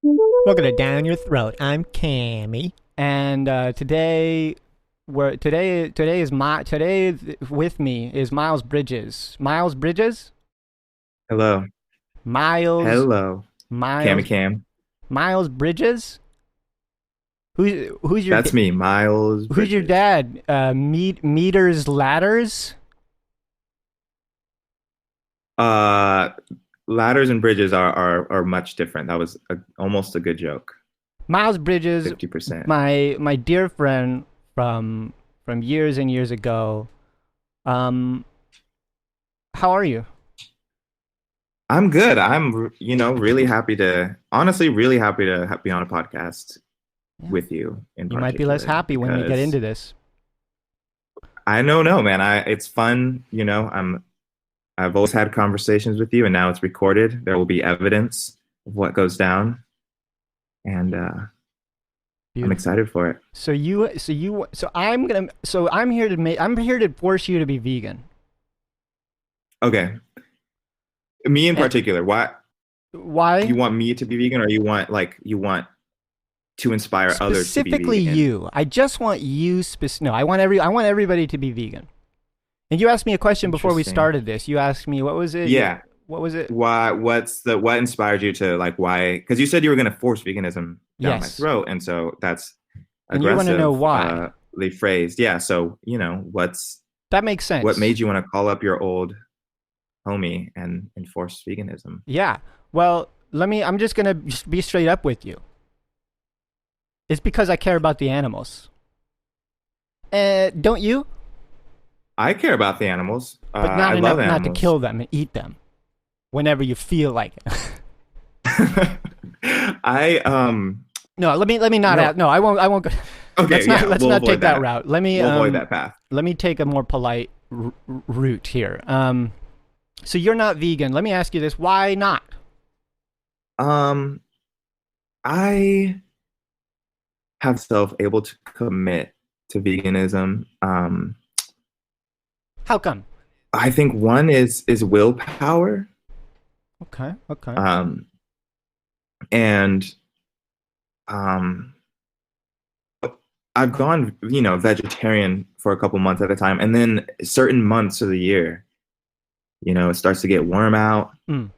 Welcome to Down Your Throat. I'm Cammy. And today with me is Miles Bridges. Miles Bridges. Hello. Miles Hello. Cammy Miles Cam. Miles Bridges. Who's your That's me, Miles who's your Bridges. dad? Meters ladders. Uh Ladders and bridges are much different. That was almost a good joke. Miles Bridges, 50%. my dear friend from years and years ago. Um, how are you? I'm good. Really happy to honestly really happy to be on a podcast Yeah. with you in You might be less particular happy when we get because into this. I know no man. It's fun, I've always had conversations with you and now it's recorded. There will be evidence of what goes down and I'm Beautiful. excited for it. I'm here to force you to be vegan. Okay. Me in And particular, why why? you want me to be vegan or you want to inspire others to be Specifically vegan? you. I just want you no, I want everybody to be vegan. And you asked me a question before we Interesting. started this. You asked me what was it? Yeah. What was it? What inspired you to like why because you said you were gonna force veganism down my Yes. throat, and so that's And you want to know aggressive, why. phrased. Yeah. So, That makes what sense. made you want to call up your old homie and enforce veganism? Yeah. Well, I'm just going to be straight up with you. It's because I care about the animals. Don't you? I care about the animals. But I not love enough not to animals. kill them and eat them whenever you feel like it. I No, let me not no. no, I won't go. Okay, yeah, Let's we'll not take avoid that that. route. We'll avoid that path. Let me take a more polite route here. So you're not vegan. Let me ask you this: why not? Um, I have self able to commit to veganism. How come? I think one is willpower. Okay, okay. Um, and um, I've gone, vegetarian for a couple months at a time, and then certain months of the year, it starts to get warm out. Mm,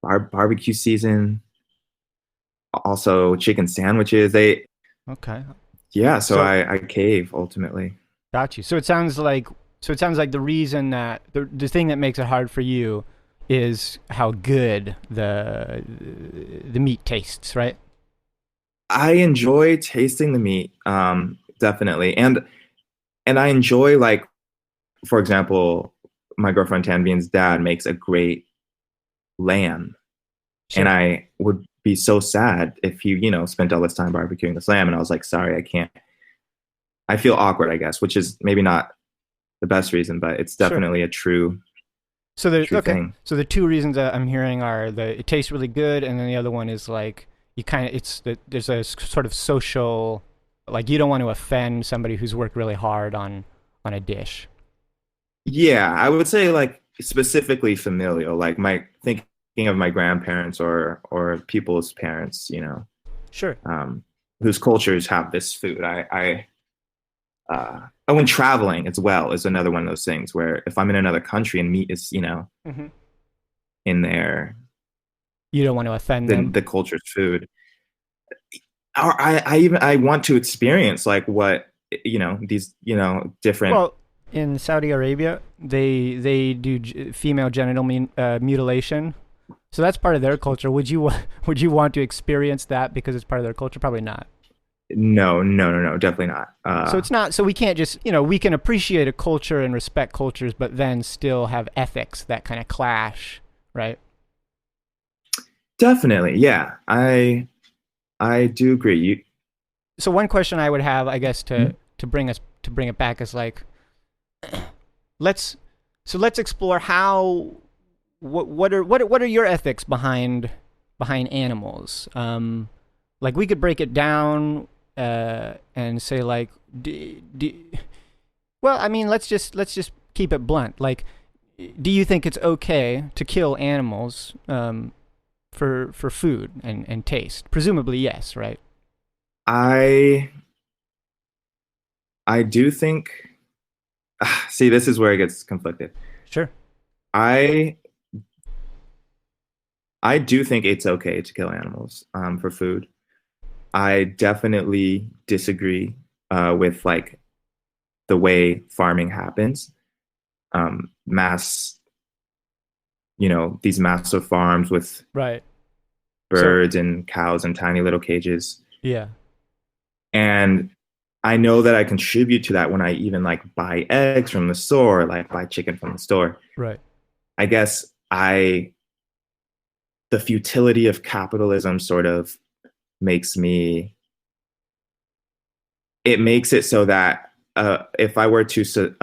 Barbecue season, also chicken sandwiches. okay, Yeah. So so I cave ultimately. got you. So it sounds like the reason that the thing that makes it hard for you is how good the meat tastes, right? I enjoy tasting the meat, definitely, and I enjoy like, for example, my girlfriend Tanvian's dad makes a great lamb, and Sure. I would be so sad if he, spent all this time barbecuing this lamb, and I was like, sorry, I can't. I feel awkward, I guess, which is maybe not the best reason, but it's Sure. definitely a So there's true okay. thing. So the two reasons that I'm hearing are the it tastes really good, and then the other one is like you kind of there's a sort of social, like you don't want to offend somebody who's worked really hard on a dish. Yeah, I would say like specifically familial, like my thinking of my grandparents or people's parents, Sure. um, whose cultures have this food. When traveling as well is another one of those things where if I'm in another country and meat is, Hmm. in there, You don't want to offend then them. the culture's food. Or I want to experience like what, these, different. Well, in Saudi Arabia, they do female genital mutilation, so that's part of their culture. Would you want to experience that because it's part of their culture? Probably not. No, no, no, no, definitely not. So it's not. So we can't just we can appreciate a culture and respect cultures, but then still have ethics that kind of clash, right? Definitely, yeah. I do agree. So one question I would have, I guess, Mhm. to bring it back is like, let's let's explore how what are your ethics behind animals? Like we could break it down and say like, well, I mean, let's just keep it blunt. Like, do you think it's okay to kill animals for food and taste? Presumably, yes, right? I do think. See, this is where it gets conflicted. Sure. I do think it's okay to kill animals for food. I definitely disagree with like the way farming happens. Mass, these massive farms with Right. birds and cows in tiny little cages. Yeah. And I know that I contribute to that when I even like buy eggs from the store, like buy chicken from the store. Right. I guess the futility of capitalism sort of makes it so that if I were to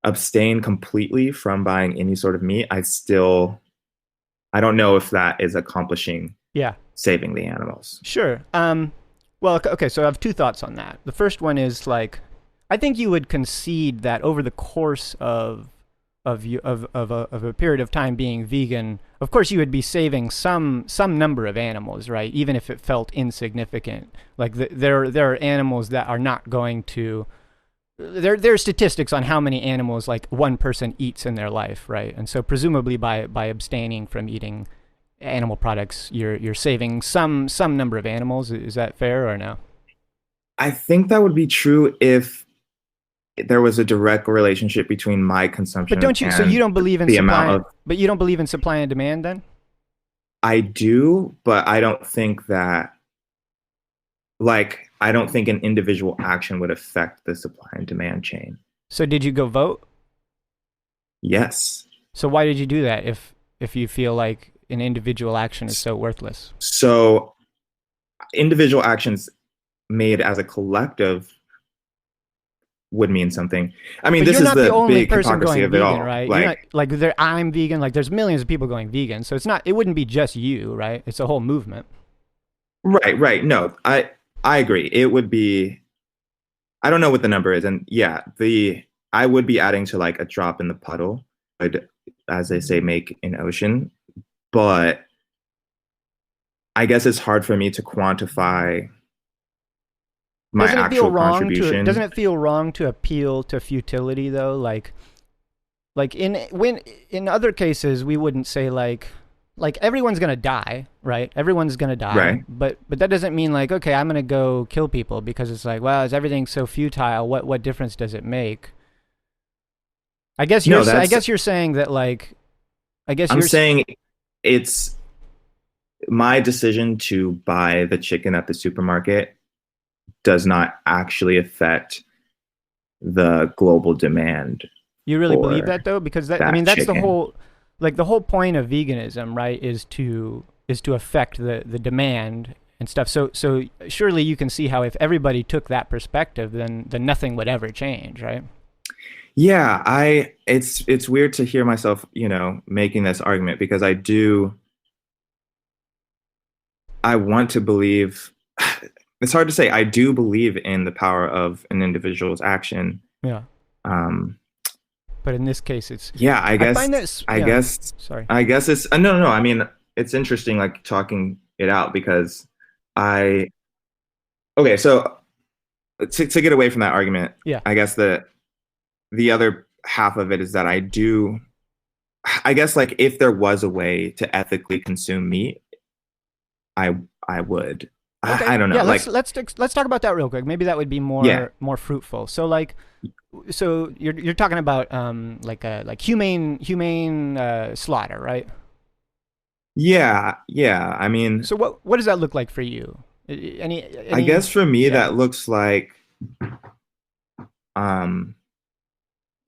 abstain completely from buying any sort of meat, I don't know if that is accomplishing saving the animals. Sure. Well, okay, so I have two thoughts on that. The first one is like, I think you would concede that over the course of a period of time being vegan, of course you would be saving some number of animals, right? Even if it felt insignificant. Like there are animals that are not going to. There are statistics on how many animals like one person eats in their life, right? And so presumably by abstaining from eating animal products, you're saving some number of animals. Is that fair or no? I think that would be true if there was a direct relationship between my consumption. But don't you? And so you don't believe in the supply? amount of, but you don't believe in supply and demand, then? I do, but I don't think that. Like, I don't think an individual action would affect the supply and demand chain. So did you go vote? Yes. So why did you do that if you feel like an individual action is so worthless? So individual actions made as a collective would mean something. I mean, but this is the big person hypocrisy going of it vegan, all. right? Like, you're not, like I'm vegan. Like there's millions of people going vegan, so it wouldn't be just you, right? It's a whole movement. right. No, I agree. It would be. I don't know what the number is, and yeah, I would be adding to like a drop in the puddle, would, as they say, make an ocean. But I guess it's hard for me to quantify my actual contribution. Doesn't it feel wrong to appeal to futility though? Like in other cases we wouldn't say like everyone's gonna die, right? Everyone's gonna die, right? But that doesn't mean like, okay, I'm gonna go kill people because it's like, well, is everything so futile? What difference does it make? I guess you're saying that like, I'm saying it's my decision to buy the chicken at the supermarket does not actually affect the global demand. You really believe that though? Because that's chicken. the whole point of veganism, right, is to affect the demand and stuff. So surely you can see how if everybody took that perspective, then nothing would ever change, right? Yeah, it's weird to hear myself, making this argument because I want to believe. It's hard to say. I do believe in the power of an individual's action. Yeah. But in this case, it's I guess sorry. I guess it's no. I mean, it's interesting, like talking it out because so to get away from that argument, I guess the other half of it is that I guess like if there was a way to ethically consume meat, I would. Okay. I don't know. Yeah, let's talk about that real quick. Maybe that would be more fruitful. So so you're talking about like humane slaughter, right? Yeah. I mean, so what does that look like for you? Any I guess for me that looks like a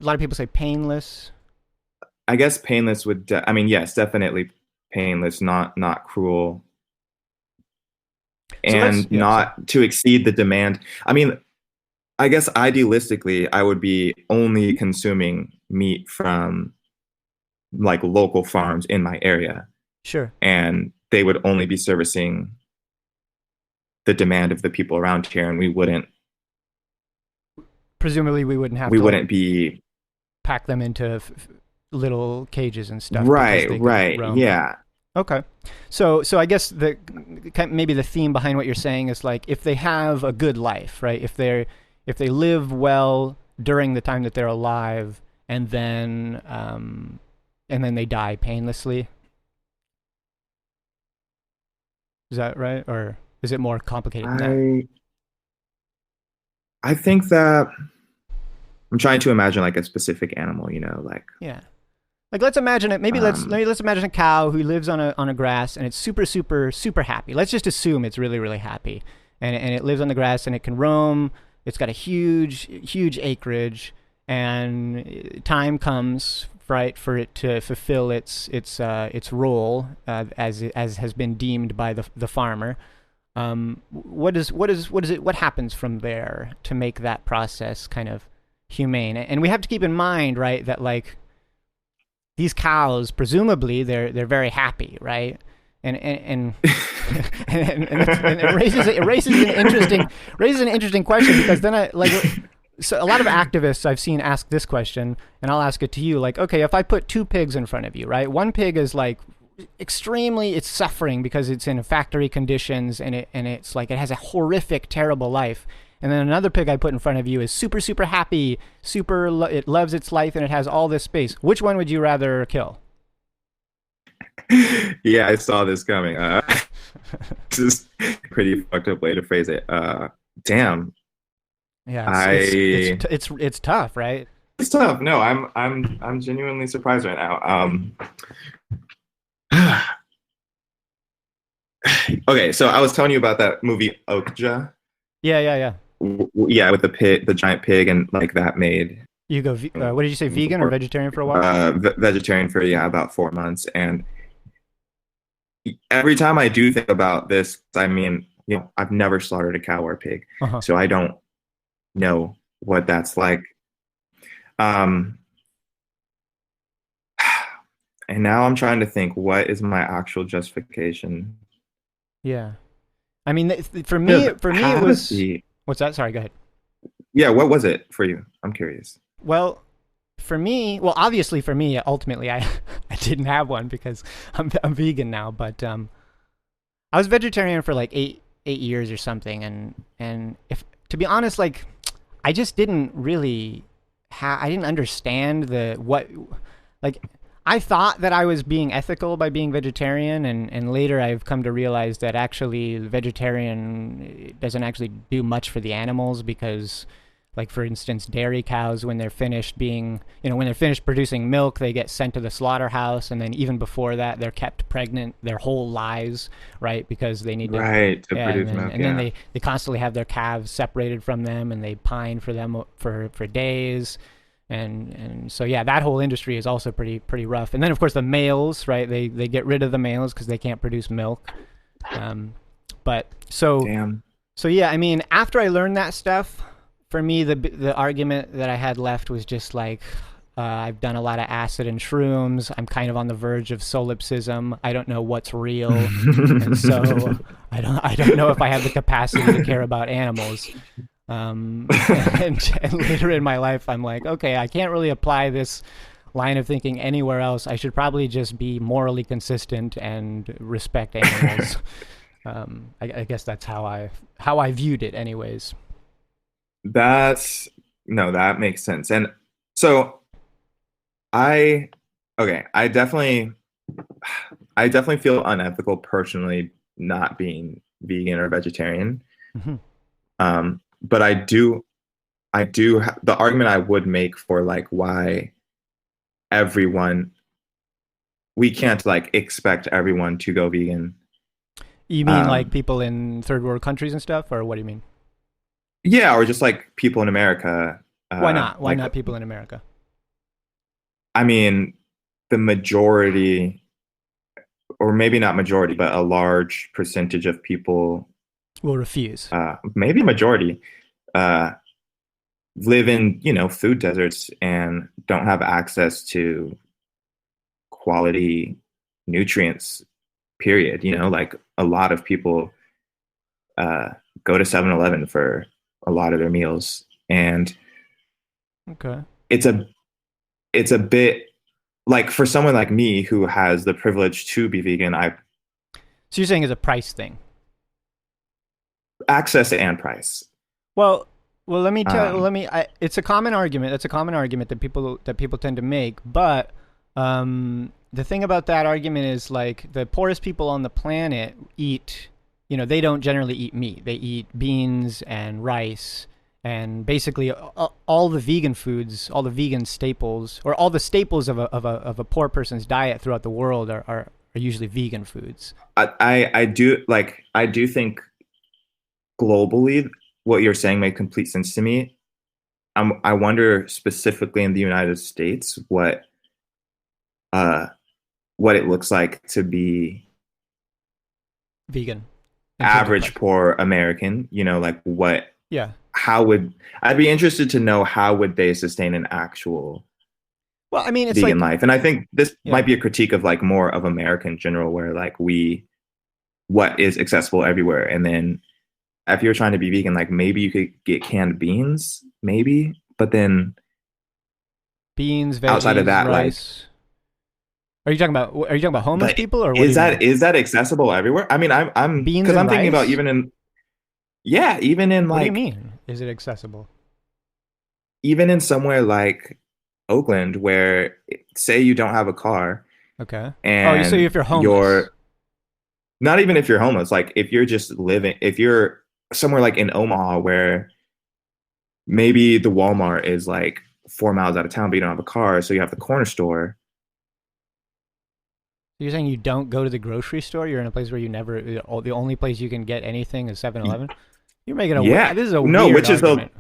lot of people say painless. I guess painless would yes, definitely painless, not cruel. And not to exceed the demand. I mean, I guess idealistically, I would be only consuming meat from like local farms in my area. Sure. And they would only be servicing the demand of the people around here, and we wouldn't. Presumably, we wouldn't have. We wouldn't be pack them into little cages and stuff. Right, because they right, can roam. yeah. Okay. So I guess maybe the theme behind what you're saying is like if they have a good life, right? If they live well during the time that they're alive, and then they die painlessly. Is that right, or is it more complicated than that? I think that I'm trying to imagine like a specific animal, like Yeah. Like let's imagine it. Maybe let's imagine a cow who lives on a grass and it's super super super happy. Let's just assume it's really really happy, and it lives on the grass and it can roam. It's got a huge acreage, and time comes right for it to fulfill its role as has been deemed by the farmer. What happens from there to make that process kind of humane? And we have to keep in mind, right, that like these cows, presumably, they're very happy, right? And and it raises an interesting question, because then so a lot of activists I've seen ask this question, and I'll ask it to you. Like, okay, if I put two pigs in front of you, right? One pig is like it's suffering because it's in factory conditions, and it's like it has a horrific, terrible life. And then another pig I put in front of you is super, super happy, it loves its life, and it has all this space. Which one would you rather kill? Yeah, I saw this coming. This is a pretty fucked up way to phrase it. Damn. Yeah, it's tough, right? It's tough. No, I'm genuinely surprised right now. Okay, so I was telling you about that movie Okja. Yeah. Yeah, with the giant pig, and like that made you go. What did you say? Vegan or vegetarian for a while? Vegetarian for about 4 months, and every time I do think about this, I mean, I've never slaughtered a cow or a pig, so I don't know what that's like. And now I'm trying to think, what is my actual justification? Yeah, I mean, for me, it was. What's that? Sorry, go ahead. Yeah, what was it for you? I'm curious. Well, obviously for me, ultimately, I didn't have one because I'm vegan now. But I was vegetarian for like eight years or something, and if to be honest, like I just didn't really I didn't understand I thought that I was being ethical by being vegetarian, and later I've come to realize that actually vegetarian doesn't actually do much for the animals, because, like, for instance, dairy cows, when they're finished producing milk, they get sent to the slaughterhouse, and then even before that, they're kept pregnant their whole lives, right? Because they need to produce milk. And then they constantly have their calves separated from them, and they pine for them for days. And so yeah, that whole industry is also pretty rough. And then of course the males, right? They get rid of the males because they can't produce milk. So yeah, I mean, after I learned that stuff, for me the argument that I had left was just like, I've done a lot of acid and shrooms. I'm kind of on the verge of solipsism. I don't know what's real, and so I don't know if I have the capacity to care about animals. And later in my life, I'm like, okay, I can't really apply this line of thinking anywhere else. I should probably just be morally consistent and respect animals. I guess that's how I viewed it, anyways. That makes sense. And so I definitely feel unethical personally not being vegan or vegetarian. Mm-hmm. But I do the argument I would make for like why we can't like expect everyone to go vegan. You mean like people in third world countries and stuff, or what do you mean? Yeah, or just like people in America. Why not? Why not people in America? I mean, the majority, or maybe not majority, but a large percentage of people will refuse. Maybe majority live in food deserts and don't have access to quality nutrients, period. Like a lot of people go to 7-Eleven for a lot of their meals, and okay, it's a bit like for someone like me who has the privilege to be vegan, I So you're saying it's a price thing? access and price. Well, let me tell. Um, It's a common argument. That's a common argument that people tend to make. But the thing about that argument is like the poorest people on the planet eat. They don't generally eat meat. They eat beans and rice and basically all the vegan foods, all the vegan staples, or all the staples of a poor person's diet throughout the world are usually vegan foods. I do think globally what you're saying made complete sense to me. I wonder specifically in the United States what it looks like to be Vegan. average poor American. Like what? Yeah. I'd be interested to know how would they sustain an actual Well, I mean, it's vegan like life. And I think this Yeah. might be a critique of like more of America in general, where like what is accessible everywhere. And then if you're trying to be vegan, like maybe you could get canned beans, maybe, but then beans, veggies, outside of that, rice. Are you talking about homeless but people, or what is do you mean? is that accessible everywhere? I mean, I'm Beans because and I'm thinking about rice? even in What do you like mean? Is it accessible? even in somewhere like Oakland, where say you don't have a car Okay. and So if you're homeless. you're not even if you're homeless, like if you're somewhere like in Omaha where maybe the Walmart is like 4 miles out of town, but you don't have a car, so you have the corner store. You're saying you don't go to the grocery store? You're in a place where the only place you can get anything is 7-Eleven? You're making this is a weird which is argument.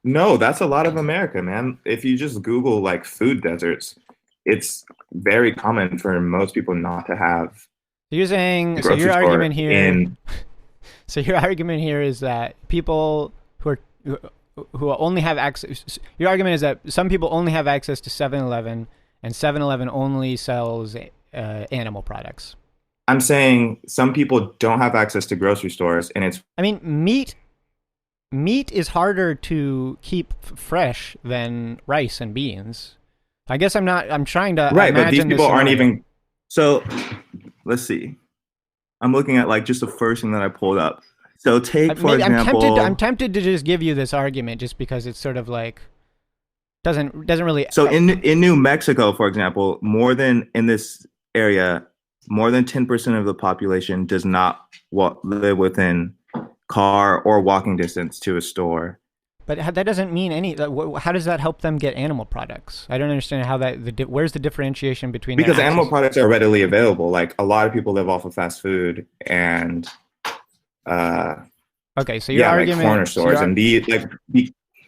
no, that's a lot of America, man. If you just Google like food deserts, it's very common for most people not to have You're saying a so grocery your store argument here in. So your argument here is that people who only have access. Your argument is that some people only have access to 7-Eleven, and 7-Eleven only sells animal products. I'm saying some people don't have access to grocery stores, and it's. I mean, meat is harder to keep fresh than rice and beans. I guess I'm trying to Right, but these imagine this people aren't scenario. even. So, let's see. I'm looking at like just the first thing that I pulled up. So take for example. I'm tempted to just give you this argument just because it's sort of like doesn't really. So in New Mexico, for example, in this area, more than 10% of the population does not live within car or walking distance to a store. But that doesn't mean any. How does that help them get animal products? I don't understand how that. Where's the differentiation between Because their animal access? products are readily available. Like a lot of people live off of fast food and Okay, so your like argument. corner stores and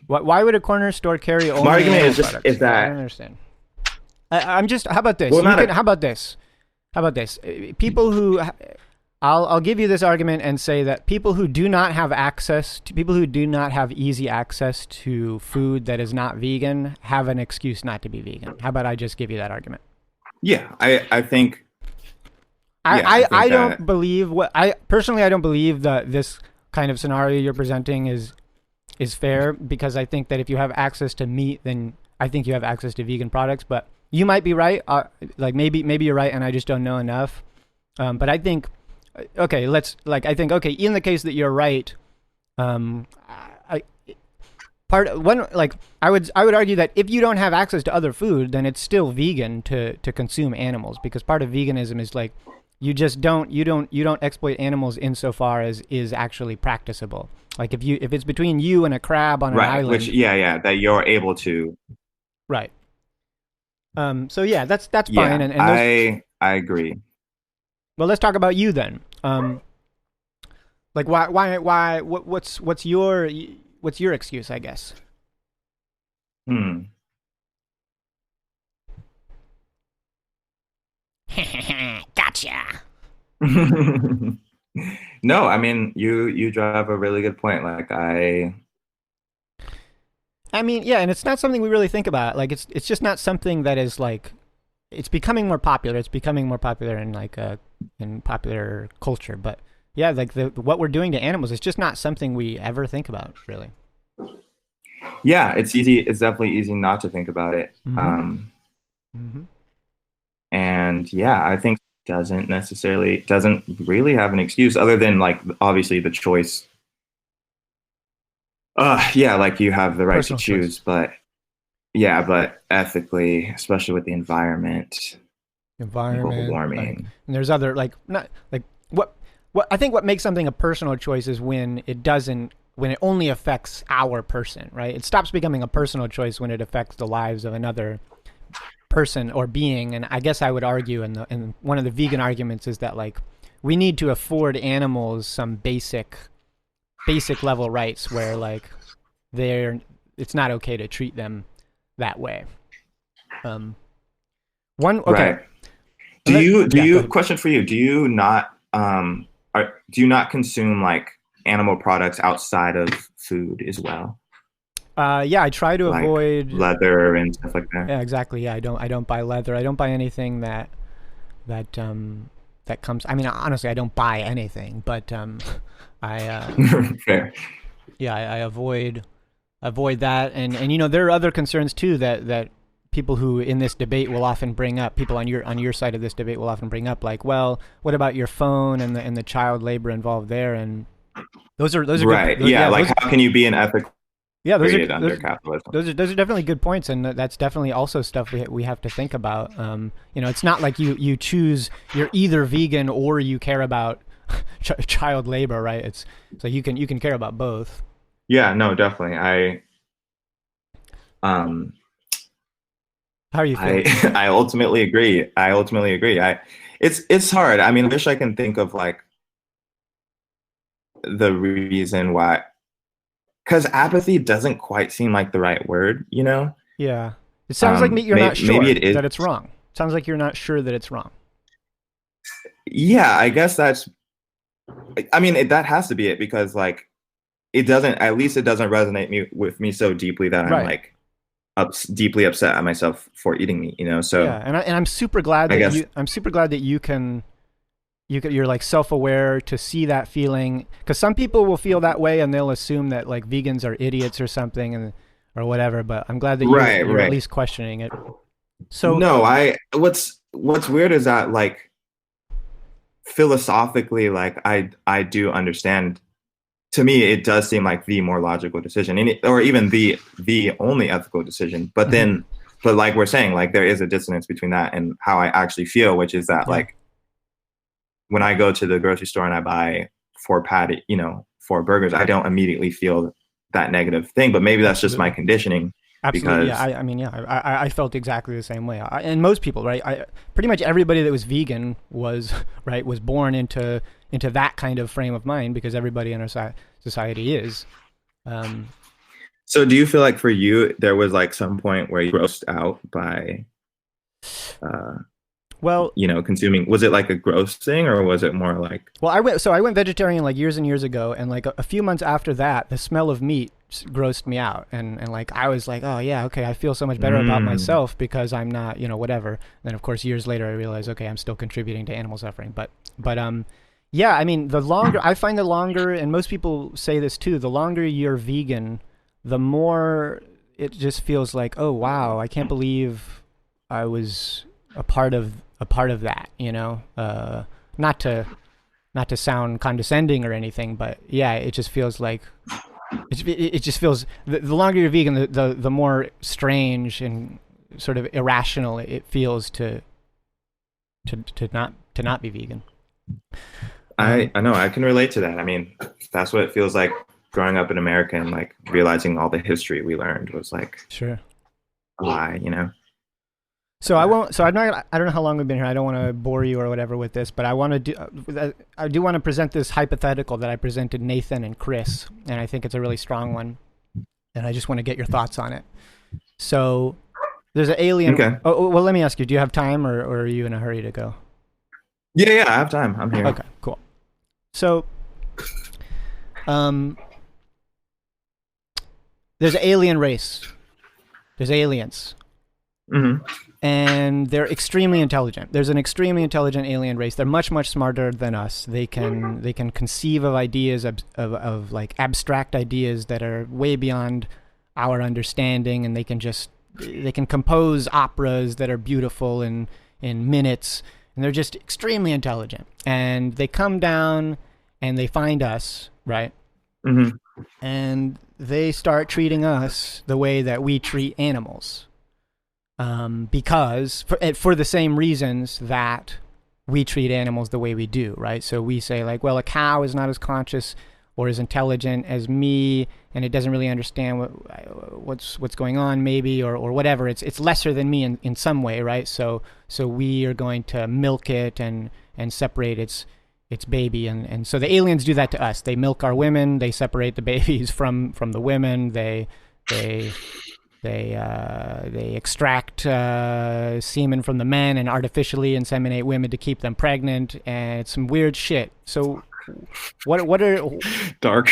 why would a corner store carry only my argument animal is just products? is that I don't understand. I'm just. How about this? Well, How about this? How about this? People who. I'll give you this argument and say that people who do not have easy access to food that is not vegan have an excuse not to be vegan. How about I just give you that argument? yeah, I think I don't believe I don't believe that this kind of scenario you're presenting is fair, because I think that if you have access to meat, then I think you have access to vegan products. But you might be right. Like maybe you're right, and I just don't know enough. But I think. Okay, in the case that you're right, I would argue that if you don't have access to other food, then it's still vegan to consume animals, because part of veganism is like you don't exploit animals insofar as is actually practicable. Like if it's between you and a crab on an island, which that you're able to. Right. So yeah, that's fine. Yeah, And I agree. Well, let's talk about you then. Like why what's your excuse, I guess? Gotcha. No, I mean you drive a really good point. Like I mean, yeah, and it's not something we really think about. Like it's just not something that is like it's becoming more popular. It's becoming more popular in like in popular culture, but yeah, like what we're doing to animals is just not something we ever think about, really. Yeah, it's easy. It's definitely easy not to think about it. Mm-hmm. And yeah, I think doesn't really have an excuse other than like obviously the choice. Yeah, like you have the right to Personal choice. choose, but yeah, but ethically, especially with the environment, global Environment, like, warming. and there's other, like, not like, what I think what makes something a personal choice is when it only affects our person, right? It stops becoming a personal choice when it affects the lives of another person or being. And I guess I would argue, and one of the vegan arguments is that, like, we need to afford animals some basic level rights where, like, they're it's not okay to treat them that way. Um, one okay. Right. Do Yeah, go you ahead. question for you? Do you not consume like animal products outside of food as well? Yeah, I try to Like avoid. leather and stuff like that? Yeah, exactly. Yeah, I don't buy leather. I don't buy anything that that comes. I mean, honestly, I don't buy anything, but I Fair. yeah, I avoid that, and there are other concerns too that people who in this debate will often bring up. People on your side of this debate will often bring up, like, well, what about your phone and the child labor involved there? And those are good. Right. Yeah, like how can you be an ethical Yeah, period under capitalism? those are definitely good points, and that's definitely also stuff we have to think about. It's not like you choose, you're either vegan or you care about child labor, right? It's so you can care about both. Yeah, no, definitely. Um How are you I feeling? I ultimately agree. I ultimately agree. It's hard. I mean, I wish I can think of like the reason why, because apathy doesn't quite seem like the right word, you know? Yeah, it sounds like you're not Maybe sure it is. that it's wrong. It sounds like you're not sure that it's wrong. Yeah, I guess I mean, that has to be it because like at least it doesn't resonate with me so deeply that I'm Right. like deeply upset at myself for eating meat, you know? Yeah, So and I'm super glad I that guess, you're like self-aware to see that feeling, because some people will feel that way and they'll assume that, like, vegans are idiots or something, and or whatever, but I'm glad that right, you're at right. least questioning it. So No, what's weird is that like philosophically, like I do understand. To me, it does seem like the more logical decision, or even the only ethical decision. But mhm, then, but like we're saying, like there is a dissonance between that and how I actually feel, which is that yeah, like when I go to the grocery store and I buy four burgers, I don't immediately feel that negative thing. But maybe that's just my absolutely. conditioning Absolutely, yeah. because I mean, yeah. I felt exactly the same way. And most people, right? Pretty much everybody that was vegan was right was born into that kind of frame of mind, because everybody in our society is. Um, so do you feel like for you there was like some point where you grossed out by uh well, consuming? Was it like a gross thing or was it more like I went vegetarian like years and years ago, and like a few months after that, the smell of meat grossed me out, and like I was like, oh yeah, okay, I feel so much better about mm, myself because I'm not, whatever. And then of course years later I realized, okay, I'm still contributing to animal suffering, but yeah, I mean, the longer, and most people say this too, the longer you're vegan, the more it just feels like, oh wow, I can't believe I was a part of that, not to sound condescending or anything, but yeah, it just feels like it just feels, the longer you're vegan, the more strange and sort of irrational it feels to not be vegan. I know I can relate to that. I mean, that's what it feels like growing up in America and like realizing all the history we learned was like Sure. a lie, you know? So I won't. So I'm not. I don't know how long we've been here. I don't want to bore you or whatever with this, but I want to do. I do want to present this hypothetical that I presented Nathan and Chris, and I think it's a really strong one, and I just want to get your thoughts on it. So there's an alien. Okay. Well, let me ask you. Do you have time, or are you in a hurry to go? Yeah, yeah, I have time. I'm here. Okay, cool. So, um, there's an alien race. There's aliens, Hmm. and they're extremely intelligent. There's an extremely intelligent alien race. They're much smarter than us. They can conceive of ideas of like abstract ideas that are way beyond our understanding, and they can compose operas that are beautiful, and in minutes, and they're just extremely intelligent. And they come down and they find us, right? Mm-hmm. And they start treating us the way that we treat animals. Because for the same reasons that we treat animals the way we do, right? So we say like, well, a cow is not as conscious or as intelligent as me, and it doesn't really understand what's going on, maybe, or whatever. It's lesser than me in some way, right? So we are going to milk it and separate its baby, and so the aliens do that to us. They milk our women, they separate the babies from the women, they extract semen from the men and artificially inseminate women to keep them pregnant, and it's some weird shit. So what are Dark.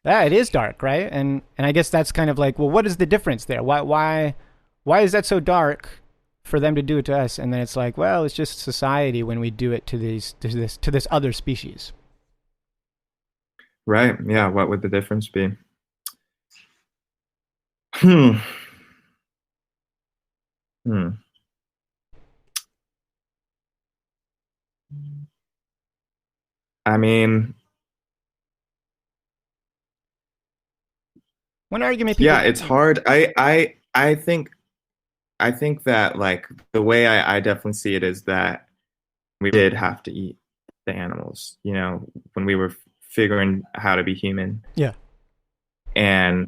yeah, it is dark, right? And I guess that's kind of like, well, what is the difference there? Why is that so dark for them to do it to us? And then it's like, well, it's just society when we do it to this other species. Right. Yeah. What would the difference be? Hmm. I mean, One argument people yeah, it's hard. I think that like the way I definitely see it is that we did have to eat the animals, you know, when we were figuring how to be human. Yeah. And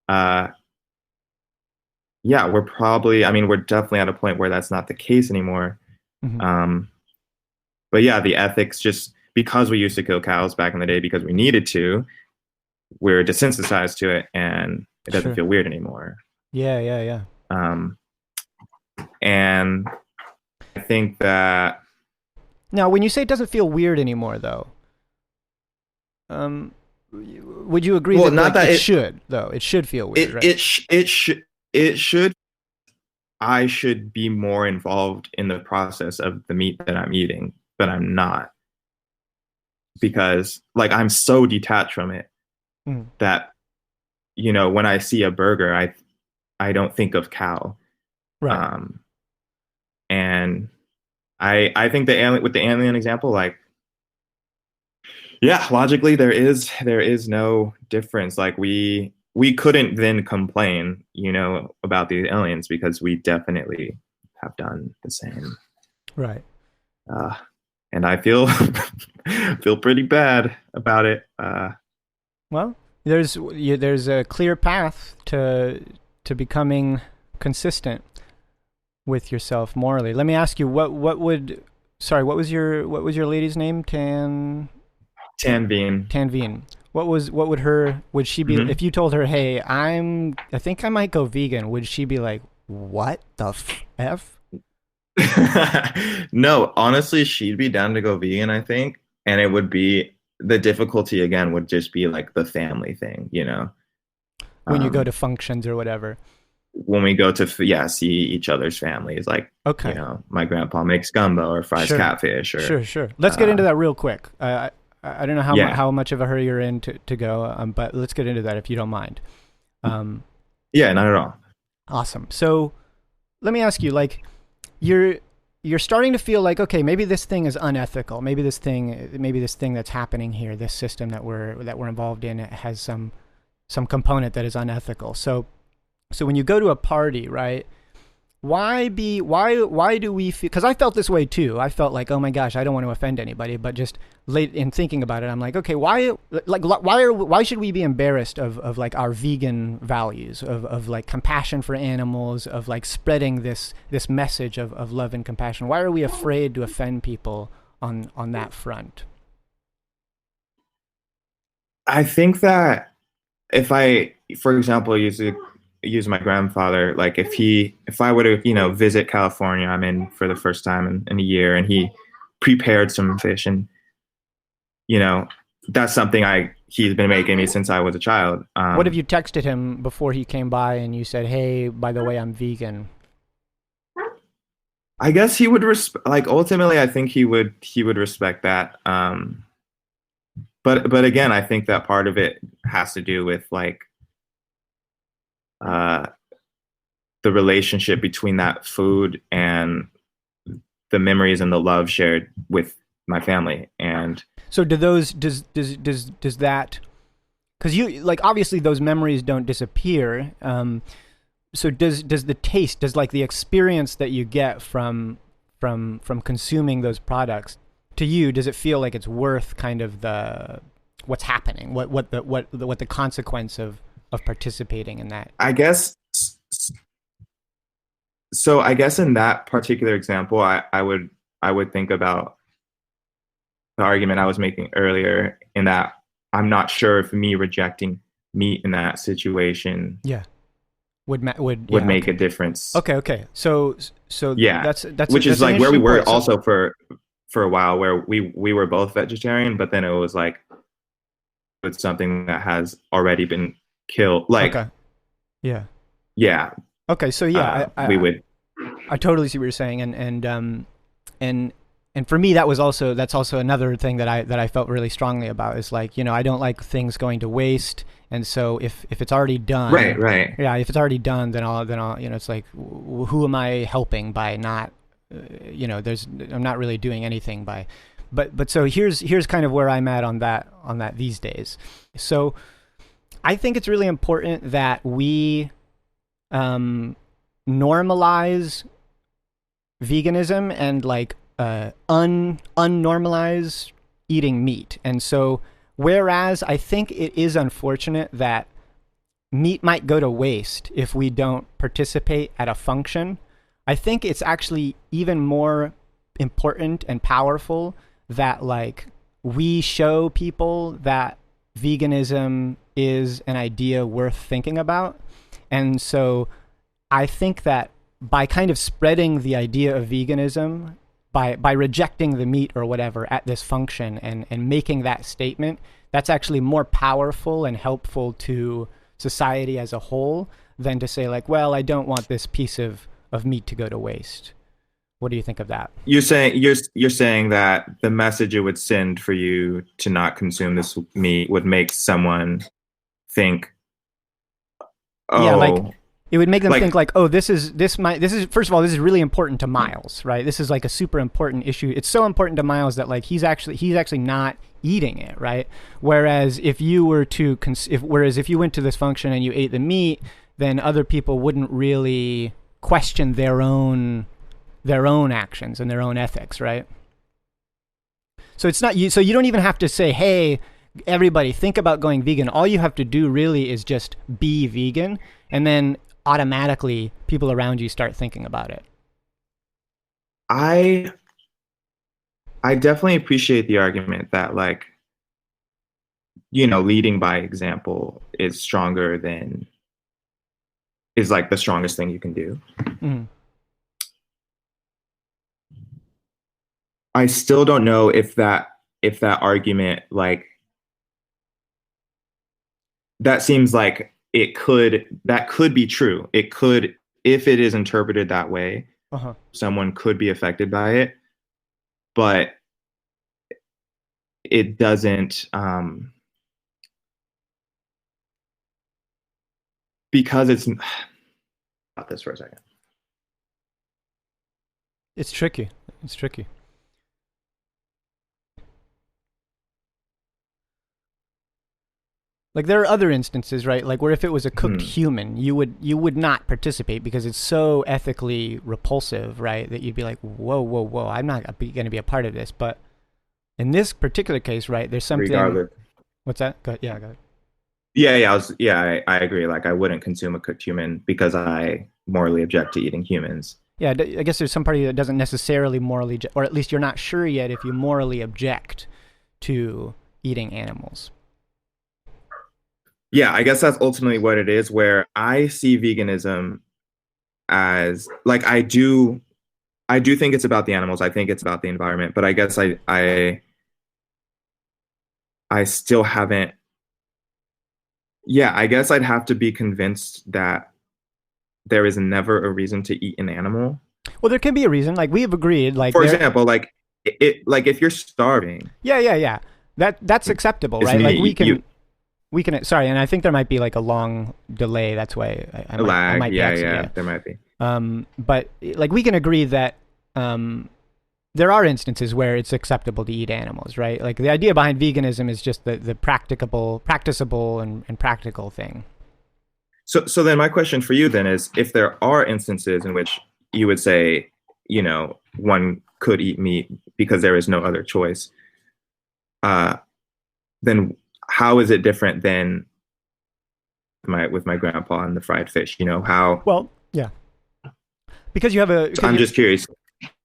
yeah, we're definitely at a point where that's not the case anymore. Mm-hmm. But yeah, the ethics, just because we used to kill cows back in the day because we needed to, we're desensitized to it, and it doesn't Sure. feel weird anymore. Yeah. And I think that Now, when you say it doesn't feel weird anymore, though, would you agree that, not like, that it should, though? It should feel weird, right? it should. I should be more involved in the process of the meat that I'm eating, but I'm not, because like I'm so detached from it that, you know, when I see a burger, I don't think of cow. Right. And I think with the alien example, like, yeah, logically there is no difference. Like we couldn't then complain, you know, about the aliens because we definitely have done the same. Right. And I feel feel pretty bad about it. Well, there's a clear path to becoming consistent with yourself morally. Let me ask you, what was your lady's name? Tanveen. Would she be, if you told her, hey, I think I might go vegan, would she be like, what the F? No, honestly, she'd be down to go vegan, I think. And it would be, the difficulty again would just be like the family thing, you know? When you go to functions or whatever. When we go to, see each other's families, like, okay, you know, my grandpa makes gumbo or fries catfish. Or, sure. Let's get into that real quick. I don't know how much of a hurry you're in to go, but let's get into that if you don't mind. Yeah, not at all. Awesome. So let me ask you, like, you're starting to feel like, okay, maybe this thing is unethical. Maybe this thing that's happening here, this system that we're involved in, it has some component that is unethical. So when you go to a party, right? Why do we feel? Because I felt this way too. I felt like, oh my gosh, I don't want to offend anybody. But just late in thinking about it, I'm like, okay, why should we be embarrassed of like our vegan values, of like compassion for animals, of like spreading this message of love and compassion? Why are we afraid to offend people on that front? I think that if I, for example, use my grandfather, like if I were to, you know, visit California, I'm in for the first time in a year, and he prepared some fish, and, you know, that's something he's been making me since I was a child. What if you texted him before he came by and you said, hey, by the way, I'm vegan? I guess he would like, ultimately I think he would respect that. But again, I think that part of it has to do with like the relationship between that food and the memories and the love shared with my family. And so does that, because you, like, obviously those memories don't disappear. So does the taste, does like the experience that you get from consuming those products, to you, does it feel like it's worth kind of what's happening, what the consequence of participating in that? I guess so. I guess in that particular example, I would think about the argument I was making earlier, in that I'm not sure if me rejecting meat in that situation would make a difference. Okay. So yeah, that's which is that's like where we were point. also for a while, where we were both vegetarian, but then it was like it's something that has already been killed. Like, okay. Yeah. Okay, so I totally see what you're saying, and for me that's also another thing that I felt really strongly about, is like, I don't like things going to waste, and so if it's already done, right, yeah, if it's already done, then I'll it's like, who am I helping by not, I'm not really doing anything by, but so here's kind of where I'm at on that these days. So I think it's really important that we normalize veganism and like unnormalize eating meat. And so whereas I think it is unfortunate that meat might go to waste if we don't participate at a function, I think it's actually even more important and powerful that like we show people that veganism is an idea worth thinking about. And so I think that by kind of spreading the idea of veganism, by rejecting the meat or whatever at this function and making that statement, that's actually more powerful and helpful to society as a whole than to say like, well, I don't want this piece of meat to go to waste. What do you think of that? You're saying that the message it would send for you to not consume this meat would make someone think, oh, yeah, like it would make them think like, oh, this is first of all, this is really important to Miles, right? This is like a super important issue. It's so important to Miles that like he's actually not eating it, right? Whereas if you were to if you went to this function and you ate the meat, then other people wouldn't really question their own actions and their own ethics, right? So it's not you. So you don't even have to say, hey, everybody, think about going vegan. All you have to do really is just be vegan, and then automatically people around you start thinking about it. I definitely appreciate the argument that like, leading by example is like the strongest thing you can do. Mm. I still don't know if that argument, like, that seems like that could be true. It could, if it is interpreted that way, someone could be affected by it, but it doesn't, because it's about this for a second. It's tricky. Like there are other instances, right? Like where if it was a cooked human, you would not participate because it's so ethically repulsive, right? That you'd be like, whoa, I'm not going to be a part of this. But in this particular case, right, there's something. Regardless. What's that? Go ahead. I agree. Like I wouldn't consume a cooked human because I morally object to eating humans. Yeah, I guess there's some party that doesn't necessarily morally, or at least you're not sure yet if you morally object to eating animals. Yeah, I guess that's ultimately what it is, where I see veganism as like, I do think it's about the animals. I think it's about the environment, but I guess I still haven't. Yeah, I guess I'd have to be convinced that there is never a reason to eat an animal. Well, there can be a reason. Like we have agreed. Like for example, like like if you're starving. Yeah. That's acceptable, right? Me, like we can. Sorry, and I think there might be like a long delay. That's why I might lag. Yeah, there might be. But like we can agree that there are instances where it's acceptable to eat animals, right? Like the idea behind veganism is just the practicable and practical thing. So then my question for you then is, if there are instances in which you would say, one could eat meat because there is no other choice, uh, then how is it different than with my grandpa and the fried fish? How? Well, yeah, because you have I'm just curious.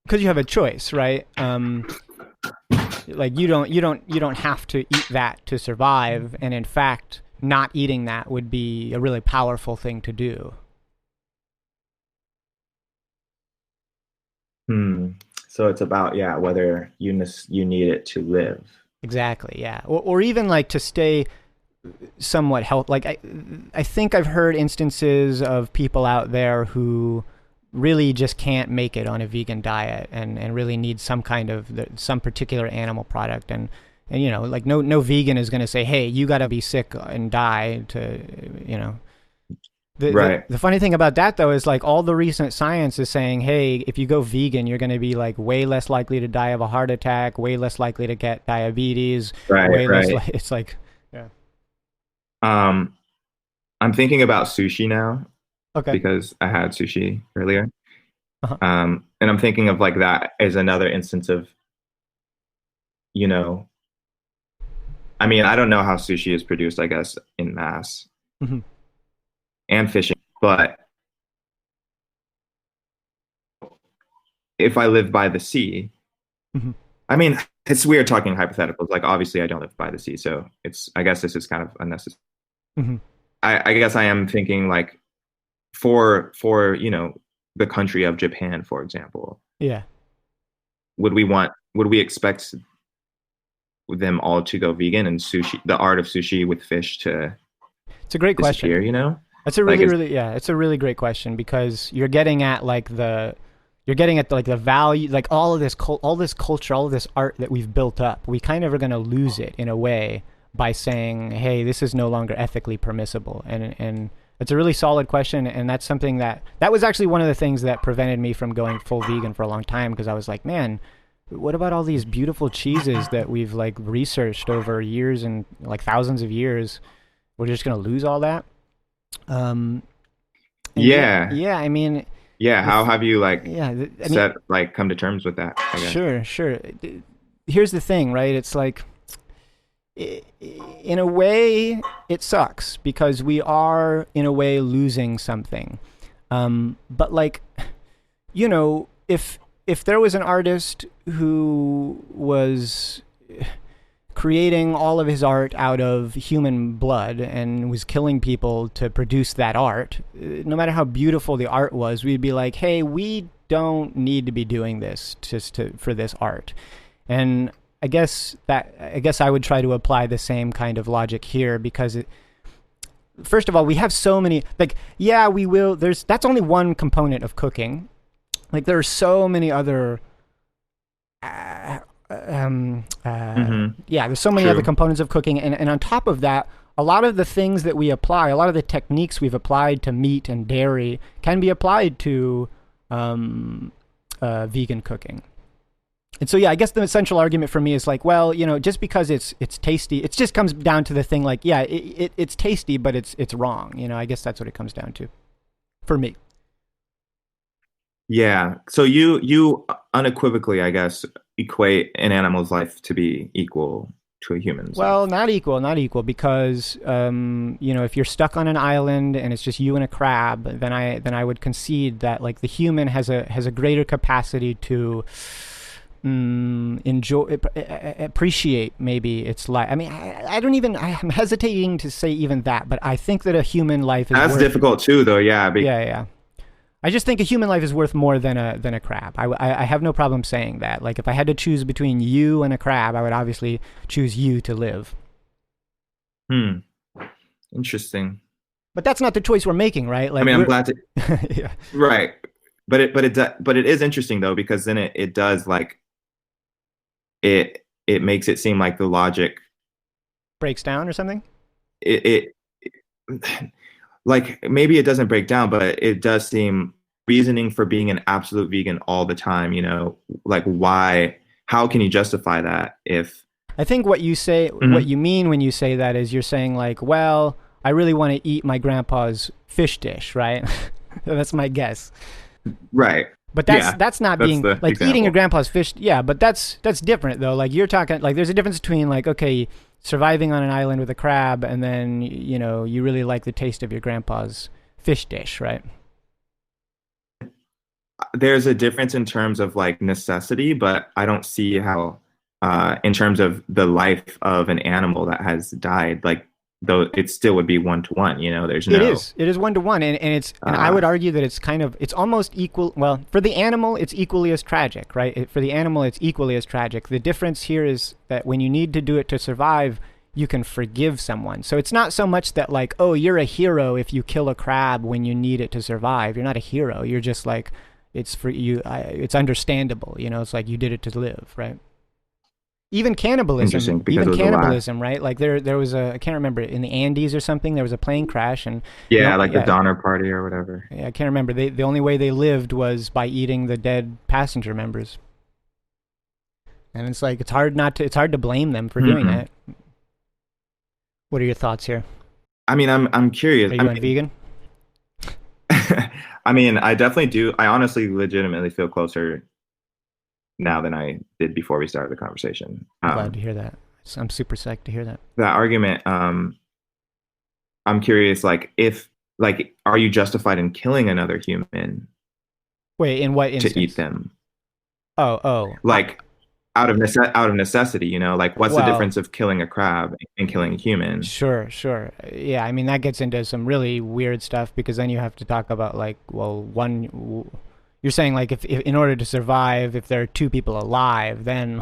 because you have a choice, right? Like you don't have to eat that to survive, and in fact, not eating that would be a really powerful thing to do. So it's about, whether you need it to live. Exactly, yeah, or even like to stay somewhat health. Like I think I've heard instances of people out there who really just can't make it on a vegan diet and really need some kind of some particular animal product, and like no vegan is going to say, hey, you got to be sick and die to Right. The funny thing about that though is like all the recent science is saying, hey, if you go vegan, you're going to be like way less likely to die of a heart attack, way less likely to get diabetes, Right. less it's like, yeah. I'm thinking about sushi now. Okay. Because I had sushi earlier. Uh-huh. And I'm thinking of like that as another instance of, I mean, I don't know how sushi is produced, I guess, in mass, and fishing, but if I live by the sea, I mean, it's weird talking hypotheticals. Like, obviously, I don't live by the sea, so I guess this is kind of unnecessary. I guess I am thinking like, for the country of Japan, for example. Yeah. Would we expect them all to go vegan and sushi, the art of sushi with fish, to it's a great question. That's a really it's a really great question, because you're getting at the value, like all this culture, all of this art that we've built up. We kind of are going to lose it in a way by saying, hey, this is no longer ethically permissible. And it's a really solid question, and that's something that was actually one of the things that prevented me from going full vegan for a long time, because I was like, man, what about all these beautiful cheeses that we've like researched over years and like thousands of years? We're just going to lose all that? I mean, how have you come to terms with that, I guess? Sure. Here's the thing, right? It's like, in a way, it sucks because we are, in a way, losing something. But like, if there was an artist who was creating all of his art out of human blood and was killing people to produce that art, no matter how beautiful the art was, we'd be like, hey, we don't need to be doing this for this art. And I guess I would try to apply the same kind of logic here, because first of all, we have so many, that's only one component of cooking. Like there are so many other there's so many other components of cooking, and on top of that, a lot of the things that we apply, a lot of the techniques we've applied to meat and dairy can be applied to vegan cooking. And so, I guess the essential argument for me is like, well, just because it's tasty, it just comes down to the thing like, it's tasty, but it's wrong. I guess that's what it comes down to for me. Yeah. So you unequivocally, I guess, equate an animal's life to be equal to a human's. Well, not equal, because if you're stuck on an island and it's just you and a crab, then I would concede that like the human has a greater capacity to enjoy, appreciate maybe its life. I mean, I'm hesitating to say even that, but I think that a human life is difficult too, though. Yeah. I just think a human life is worth more than a crab. I have no problem saying that. Like if I had to choose between you and a crab, I would obviously choose you to live. Interesting. But that's not the choice we're making, right? Like, I mean, I'm glad to. Yeah. Right. But it is interesting though, because then it does like it makes it seem like the logic breaks down or something. It like maybe it doesn't break down, but it does seem reasoning for being an absolute vegan all the time, you know, like why, how can you justify that if I think what you say, what you mean when you say that is you're saying like, well, I really want to eat my grandpa's fish dish, right? That's my guess. right. But that's not being like example. eating your grandpa's fish. Yeah, but that's different though. Like you're talking like there's a difference between like, okay, surviving on an island with a crab and then, you know, you really like the taste of your grandpa's fish dish, right? There's a difference in terms of like necessity, but I don't see how in terms of the life of an animal that has died, like though it still would be 1-to-1, you know, there's no. It is 1-to-1. And I would argue that it's almost equal. Well, for the animal, it's equally as tragic, right? For the animal, it's equally as tragic. The difference here is that when you need to do it to survive, you can forgive someone. So it's not so much that like, oh, you're a hero if you kill a crab when you need it to survive. You're not a hero. You're just like, it's for you. It's understandable. You know, it's like you did it to live, right? Even cannibalism, right? Like there was I can't remember, in the Andes or something, there was a plane crash and the Donner Party or whatever. Yeah, I can't remember. The only way they lived was by eating the dead passenger members. And it's like it's hard to blame them for doing that. What are your thoughts here? I mean, I'm curious. Are you going vegan? I mean, I definitely do. I honestly legitimately feel closer now than I did before we started the conversation. I'm glad to hear that. I'm super psyched to hear that. That argument, I'm curious, like, are you justified in killing another human? Wait, in what instance? To eat them. Oh. Like, out of necessity, you know? Like, what's the difference of killing a crab and killing a human? Sure. Yeah, I mean, that gets into some really weird stuff because then you have to talk about, like, well, you're saying like if in order to survive, if there are two people alive, then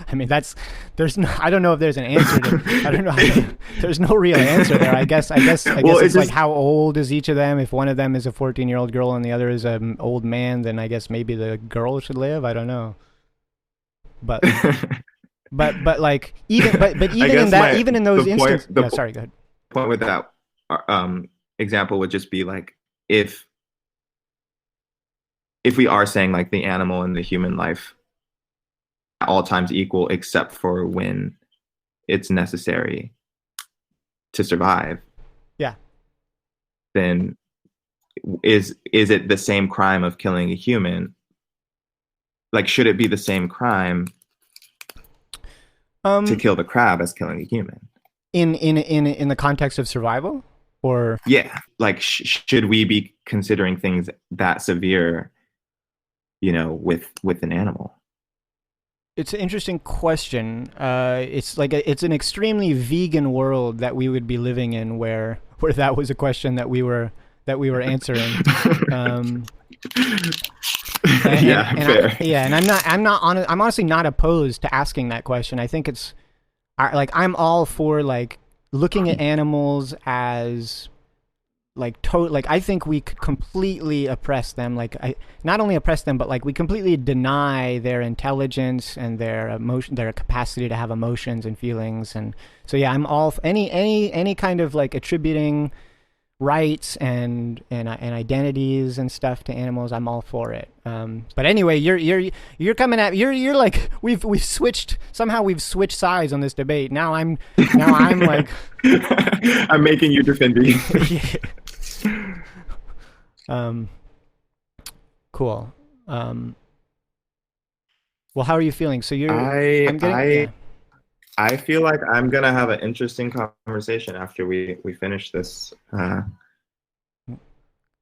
I mean I don't know if there's an answer to, I don't know. There's no real answer there. I guess it's like how old is each of them? If one of them is a 14-year-old girl and the other is an old man, then I guess maybe the girl should live. I don't know. But like even in that, even in those instances. No, sorry, go ahead. The point with that example would just be like if we are saying like the animal and the human life at all times equal, except for when it's necessary to survive. Yeah. Then is it the same crime of killing a human? Like, should it be the same crime to kill the crab as killing a human? In the context of survival, or yeah, like should we be considering things that severe? You know, with an animal. It's an interesting question. It's like it's an extremely vegan world that we would be living in, where that was a question that we were answering. And I'm honestly not opposed to asking that question. I think it's I'm all for like looking at animals as I think we completely oppress them. Not only oppress them, but like we completely deny their intelligence and their emotion, their capacity to have emotions and feelings. And so yeah, I'm all any kind of like attributing rights and identities and stuff to animals. I'm all for it. But anyway, you're coming at you're like we've switched sides on this debate. Now I'm like I'm making you defend me. Cool. Well, how are you feeling? So I feel like I'm gonna have an interesting conversation after we finish this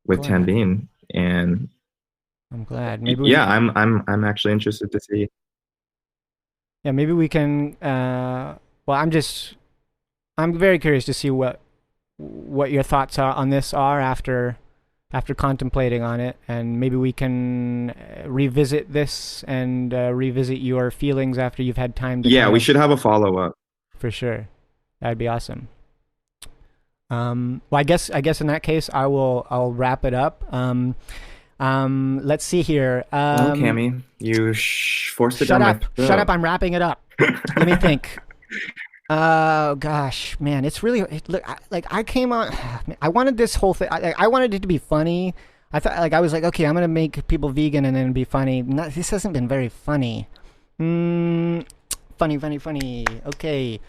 with Tanveen, and I'm glad. I'm actually interested to see. Yeah, maybe we can. Well, I'm very curious to see what your thoughts on this are after contemplating on it, and maybe we can revisit this and revisit your feelings after you've had time to. Yeah, we should have a follow-up. For sure, that'd be awesome. Well, I guess in that case, I'll wrap it up. Let's see here. Well, Cammy, you forced it down my throat. Shut up! I'm wrapping it up. Let me think. Oh gosh, man, it's really I came on. I wanted this whole thing. I wanted it to be funny. I thought like I was like, okay, I'm gonna make people vegan and then be funny. This hasn't been very funny. Funny. Okay,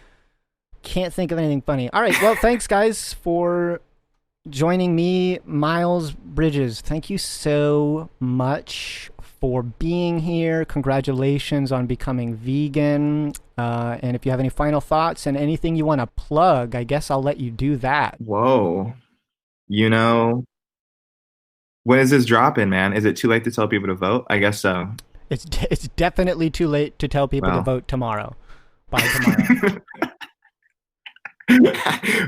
can't think of anything funny. All right, well, thanks guys for joining me, Miles Bridges. Thank you so much for being here. Congratulations on becoming vegan. And if you have any final thoughts and anything you want to plug, I guess I'll let you do that. Whoa. You know, when is this dropping, man? Is it too late to tell people to vote? I guess so. It's definitely too late to tell people to Well. vote tomorrow. By tomorrow.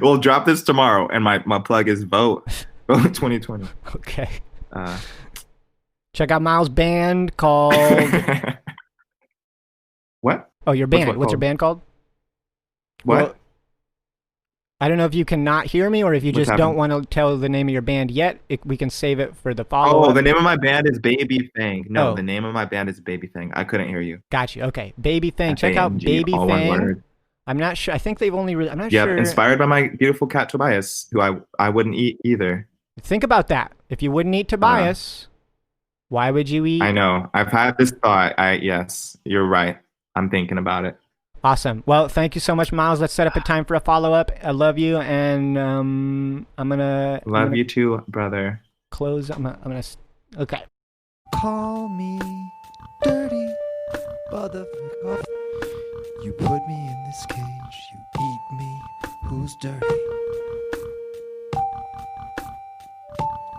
We'll drop this tomorrow, and my plug is vote 2020. Okay. Check out Miles' band called. What? Oh, your band. What's What's your called? band called? What? Well, I don't know if you can not hear me or if you What's just don't happening? want to tell the name of your band yet. We can save it for the follow-up. Oh, the name of my band is Baby Thing. No, Oh. the name of my band is Baby Thing. I couldn't hear you. Got you. Okay. Baby Thing. Check out F-A-N-G, Baby all one Thing. word. I'm not sure. I think they've only. I'm not Yep, sure. inspired by my beautiful cat Tobias, who I wouldn't eat either. Think about that. If you wouldn't eat Tobias, why would you eat? I know. I've had this thought. Yes, you're right. I'm thinking about it. Awesome. Well, thank you so much, Miles. Let's set up a time for a follow-up. I love you, and I'm gonna Love you too, brother. close. Okay. Call me dirty, motherfucker. You put me in this cage, you eat me. Who's dirty?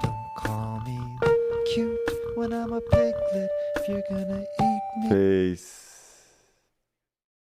Don't call me cute when I'm a piglet. If you're gonna eat me. Peace.